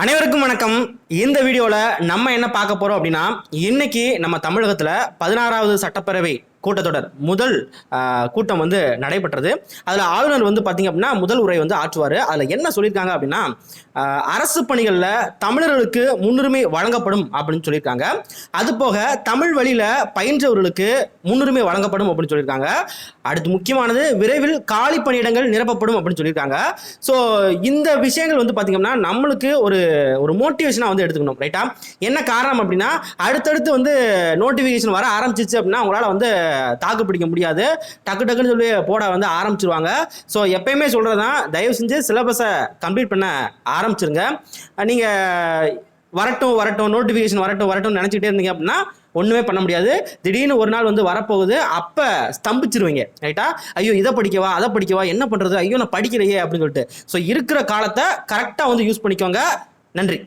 அனைவருக்கும் வணக்கம். இந்த வீடியோவில் நம்ம என்ன பார்க்க போகிறோம் அப்படின்னா, இன்னைக்கு நம்ம தமிழகத்தில் 16வது சட்டப்பேரவை கூட்டத்தொடர் முதல் கூட்டம் வந்து நடைபெற்றது. அதில் ஆளுநர் வந்து பார்த்தீங்க அப்படின்னா முதல் உரை வந்து ஆற்றுவார். அதில் என்ன சொல்லியிருக்காங்க அப்படின்னா, அரசு பணிகளில் தமிழர்களுக்கு முன்னுரிமை வழங்கப்படும் அப்படின்னு சொல்லியிருக்காங்க. அது போக தமிழ் வழியில் பயின்றவர்களுக்கு முன்னுரிமை வழங்கப்படும் அப்படின்னு சொல்லியிருக்காங்க. அடுத்து முக்கியமானது, விரைவில் காலி பணியிடங்கள் நிரப்பப்படும் அப்படின்னு சொல்லியிருக்காங்க. ஸோ இந்த விஷயங்கள் வந்து பார்த்தீங்கன்னா நம்மளுக்கு ஒரு மோட்டிவேஷனாக வந்து எடுத்துக்கணும், ரைட்டா? என்ன காரணம் அப்படின்னா, அடுத்தடுத்து வந்து நோட்டிஃபிகேஷன் வர ஆரம்பிச்சிச்சு அப்படின்னா உங்களால் வந்து தாக்கு பிடிக்க முடியாது. டக்கு டக்குன்னு சொல்லி போட வந்து ஆரம்பிச்சிருவாங்க. ஸோ எப்பயுமே சொல்றதுதான், தயவு செஞ்சு சிலபஸை கம்ப்ளீட் பண்ண ஆரம்பிச்சிருங்க. நீங்க வரட்டும் நோட்டிஃபிகேஷன் வரட்டும் நினைச்சிட்டே இருந்தீங்க அப்படின்னா ஒண்ணுமே பண்ண முடியாது. திடீர்னு ஒரு நாள் வந்து வரப்போகுது, அப்ப ஸ்தம்பிச்சிருவீங்க, ரைட்டா? ஐயோ இதை படிக்கவா அதை படிக்கவா, என்ன பண்றது, ஐயோ நான் படிக்கலையே அப்படின்னு சொல்லிட்டு. ஸோ இருக்கிற காலத்தை கரெக்டாக வந்து யூஸ் பண்ணிக்கோங்க. நன்றி.